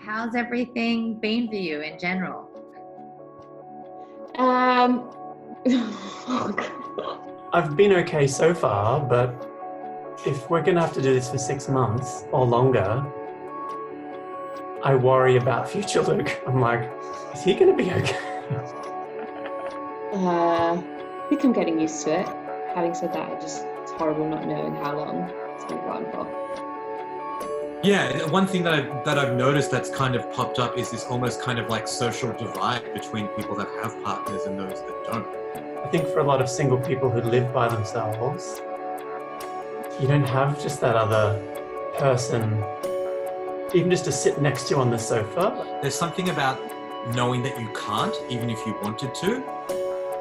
How's everything been for you in general? I've been okay so far, but if we're going to have to do this for 6 months or longer, I worry about future Luke. I'm like, is he going to be okay? I think I'm getting used to it. Having said that, it's horrible not knowing how long it's going to go on for. Yeah, one thing that I've noticed that's kind of popped up is this almost kind of like social divide between people that have partners and those that don't. I think for a lot of single people who live by themselves, you don't have just that other person, even just to sit next to you on the sofa. There's something about knowing that you can't, even if you wanted to.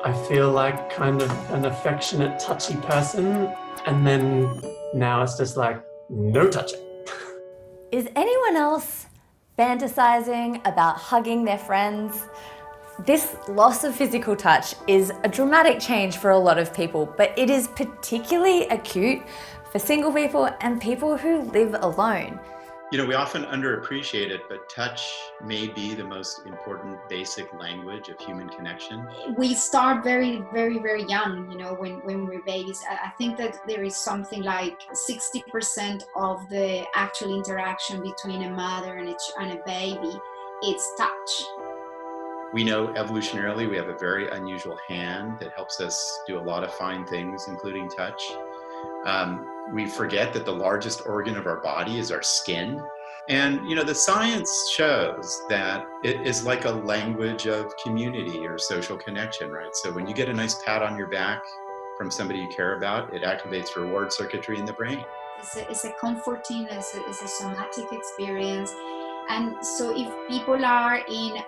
I feel like kind of an affectionate, touchy person, and then now it's just like, no touching. Is anyone else fantasizing about hugging their friends? This loss of physical touch is a dramatic change for a lot of people, but it is particularly acute for single people and people who live alone. You know, we often underappreciate it, but touch may be the most important basic language of human connection. We start very, very, very young, you know, when we're babies. I think that there is something like 60% of the actual interaction between a mother and a baby, it's touch. We know evolutionarily we have a very unusual hand that helps us do a lot of fine things, including touch. We forget that the largest organ of our body is our skin. And, you know, the science shows that it is like a language of community or social connection, right? So when you get a nice pat on your back from somebody you care about, it activates reward circuitry in the brain. It's a comforting, it's a somatic experience. And so if people are in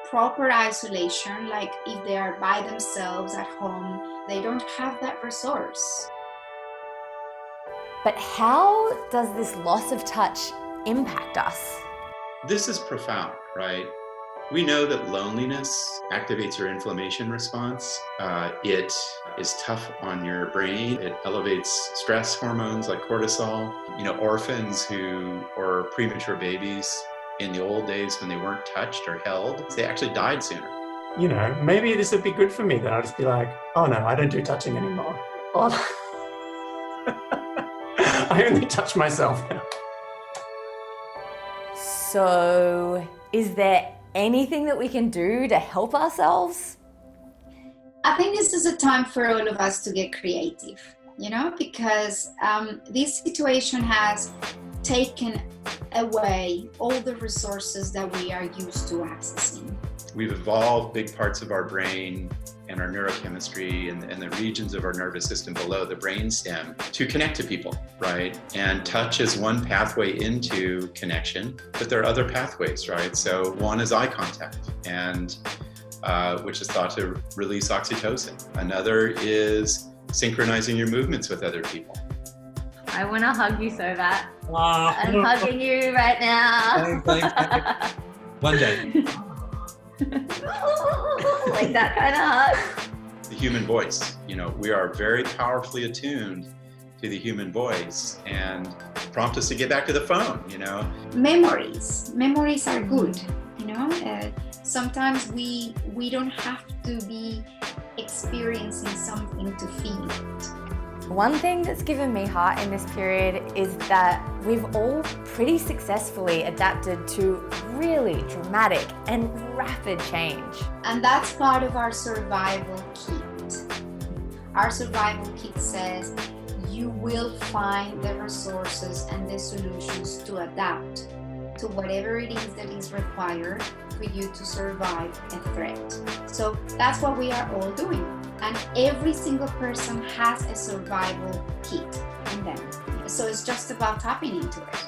proper isolation, like if they are by themselves at home, they don't have that resource. But how does this loss of touch impact us? This is profound, right? We know that loneliness activates your inflammation response. It is tough on your brain. It elevates stress hormones like cortisol. You know, orphans or premature babies in the old days when they weren't touched or held, they actually died sooner. You know, maybe this would be good for me that I'll just be like, oh no, I don't do touching anymore. Oh. I only touch myself now. So, is there anything that we can do to help ourselves? I think this is a time for all of us to get creative, you know, because this situation has taken away all the resources that we are used to accessing. We've evolved big parts of our brain and our neurochemistry and the regions of our nervous system below the brainstem to connect to people, right? And touch is one pathway into connection, but there are other pathways, right? So one is eye contact, and which is thought to release oxytocin. Another is synchronizing your movements with other people. I want to hug you so bad. I'm hugging you right now. Thanks. One day. Like that kind of hug. The human voice, you know, we are very powerfully attuned to the human voice and prompt us to get back to the phone, you know. Memories are good, you know. Sometimes we don't have to be experiencing something to feel it. One thing that's given me heart in this period is that we've all pretty successfully adapted to really dramatic and rapid change. And that's part of our survival kit. Our survival kit says you will find the resources and the solutions to adapt to whatever it is that is required for you to survive a threat. So that's what we are all doing. And every single person has a survival kit in them. So it's just about tapping into it.